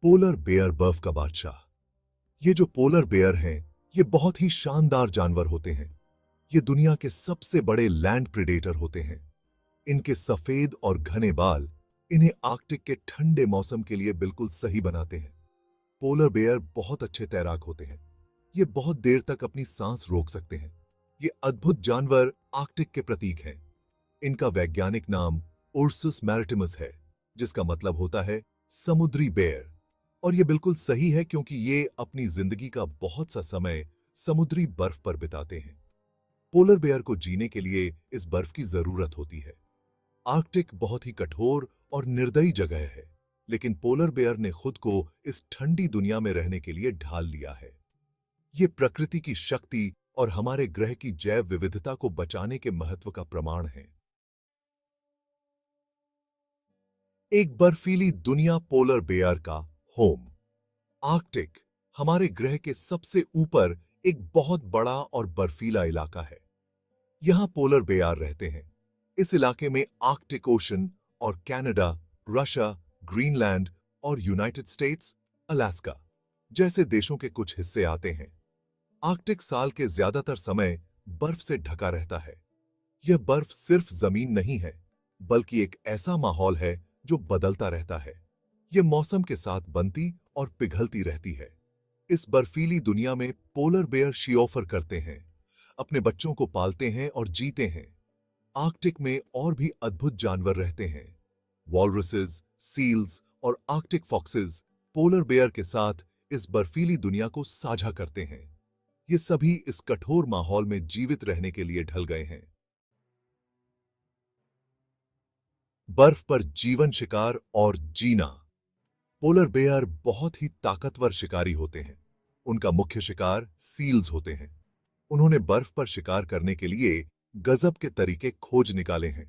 Polar bear बर्फ का बादशाह। ये जो पोलर बेयर हैं, ये बहुत ही शानदार जानवर होते हैं। ये दुनिया के सबसे बड़े लैंड प्रेडेटर होते हैं। इनके सफेद और घने बाल इन्हें आर्कटिक के ठंडे मौसम के लिए बिल्कुल सही बनाते हैं। पोलर बेयर बहुत अच्छे तैराक होते हैं। ये बहुत देर तक अपनी सांस रोक सकते हैं। ये अद्भुत जानवर आर्कटिक के प्रतीक हैं। इनका वैज्ञानिक नाम उर्सस मैरिटिमस है, जिसका मतलब होता है समुद्री बेयर। और यह बिल्कुल सही है क्योंकि ये अपनी जिंदगी का बहुत सा समय समुद्री बर्फ पर बिताते हैं। पोलर बेयर को जीने के लिए इस बर्फ की जरूरत होती है। आर्कटिक बहुत ही कठोर और निर्दयी जगह है, लेकिन पोलर बेयर ने खुद को इस ठंडी दुनिया में रहने के लिए ढाल लिया है। ये प्रकृति की शक्ति और हमारे ग्रह की जैव विविधता को बचाने के महत्व का प्रमाण है। एक बर्फीली दुनिया पोलर बेयर का होम। आर्कटिक हमारे ग्रह के सबसे ऊपर एक बहुत बड़ा और बर्फीला इलाका है। यहां पोलर बेयर रहते हैं। इस इलाके में आर्कटिक ओशन और कनाडा, रशिया, ग्रीनलैंड और यूनाइटेड स्टेट्स, अलास्का जैसे देशों के कुछ हिस्से आते हैं। आर्कटिक साल के ज्यादातर समय बर्फ से ढका रहता है। यह बर्फ सिर्फ जमीन नहीं है, बल्कि एक ऐसा माहौल है जो बदलता रहता है। यह मौसम के साथ बनती और पिघलती रहती है। इस बर्फीली दुनिया में पोलर बेयर शियोफर करते हैं, अपने बच्चों को पालते हैं और जीते हैं। आर्कटिक में और भी अद्भुत जानवर रहते हैं। वॉलरसेस, सील्स और आर्कटिक फॉक्सेस पोलर बेयर के साथ इस बर्फीली दुनिया को साझा करते हैं। ये सभी इस कठोर माहौल में जीवित रहने के लिए ढल गए हैं। बर्फ पर जीवन, शिकार और जीना। पोलर बेयर बहुत ही ताकतवर शिकारी होते हैं। उनका मुख्य शिकार सील्स होते हैं। उन्होंने बर्फ पर शिकार करने के लिए गजब के तरीके खोज निकाले हैं।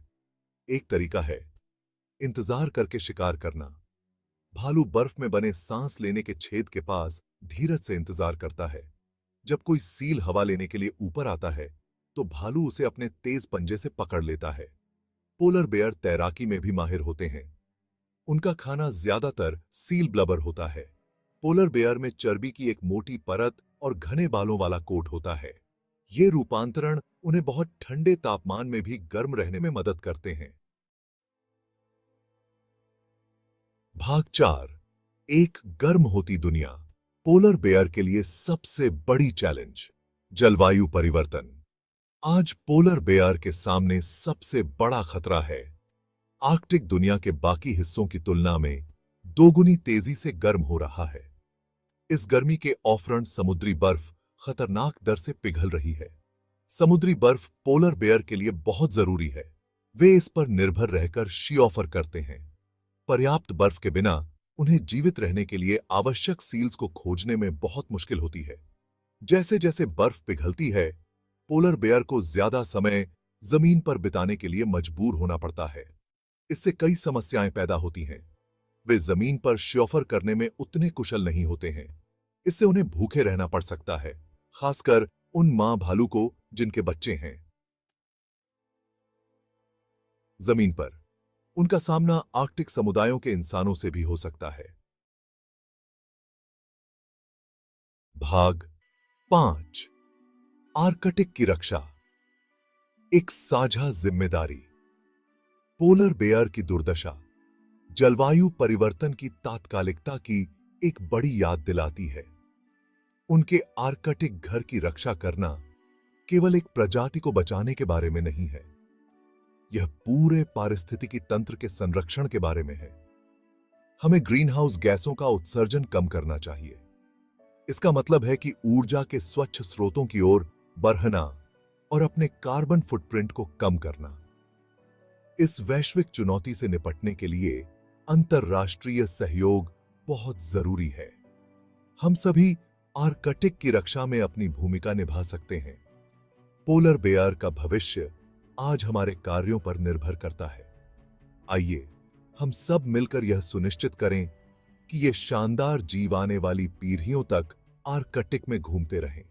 एक तरीका है इंतजार करके शिकार करना। भालू बर्फ में बने सांस लेने के छेद के पास धीरज से इंतजार करता है। जब कोई सील हवा लेने के लिए ऊपर आता है, तो भालू उसे अपने तेज पंजे से पकड़ लेता है। पोलर बेयर तैराकी में भी माहिर होते हैं। उनका खाना ज्यादातर सील ब्लबर होता है। पोलर बेयर में चर्बी की एक मोटी परत और घने बालों वाला कोट होता है। ये रूपांतरण उन्हें बहुत ठंडे तापमान में भी गर्म रहने में मदद करते हैं। भाग 4। एक गर्म होती दुनिया। पोलर बेयर के लिए सबसे बड़ी चैलेंज जलवायु परिवर्तन। आज पोलर बेयर के सामने सबसे बड़ा खतरा है। आर्कटिक दुनिया के बाकी हिस्सों की तुलना में दोगुनी तेजी से गर्म हो रहा है। इस गर्मी के औफरण समुद्री बर्फ खतरनाक दर से पिघल रही है। समुद्री बर्फ पोलर बेयर के लिए बहुत जरूरी है। वे इस पर निर्भर रहकर शियोफर करते हैं। पर्याप्त बर्फ के बिना उन्हें जीवित रहने के लिए आवश्यक सील्स को खोजने में बहुत मुश्किल होती है। जैसे जैसे बर्फ पिघलती है, पोलर बेयर को ज्यादा समय जमीन पर बिताने के लिए मजबूर होना पड़ता है। इससे कई समस्याएं पैदा होती हैं। वे जमीन पर शियोफर करने में उतने कुशल नहीं होते हैं। इससे उन्हें भूखे रहना पड़ सकता है, खासकर उन मां भालू को जिनके बच्चे हैं। जमीन पर उनका सामना आर्कटिक समुदायों के इंसानों से भी हो सकता है। भाग 5। आर्कटिक की रक्षा। एक साझा जिम्मेदारी। पोलर बेयर की दुर्दशा जलवायु परिवर्तन की तात्कालिकता की एक बड़ी याद दिलाती है। उनके आर्कटिक घर की रक्षा करना केवल एक प्रजाति को बचाने के बारे में नहीं है, यह पूरे पारिस्थितिकी तंत्र के संरक्षण के बारे में है। हमें ग्रीनहाउस गैसों का उत्सर्जन कम करना चाहिए। इसका मतलब है कि ऊर्जा के स्वच्छ स्रोतों की ओर बढ़ना और अपने कार्बन फुटप्रिंट को कम करना। इस वैश्विक चुनौती से निपटने के लिए अंतरराष्ट्रीय सहयोग बहुत जरूरी है। हम सभी आर्कटिक की रक्षा में अपनी भूमिका निभा सकते हैं। पोलर बेयर का भविष्य आज हमारे कार्यों पर निर्भर करता है। आइए हम सब मिलकर यह सुनिश्चित करें कि ये शानदार जीव आने वाली पीढ़ियों तक आर्कटिक में घूमते रहें।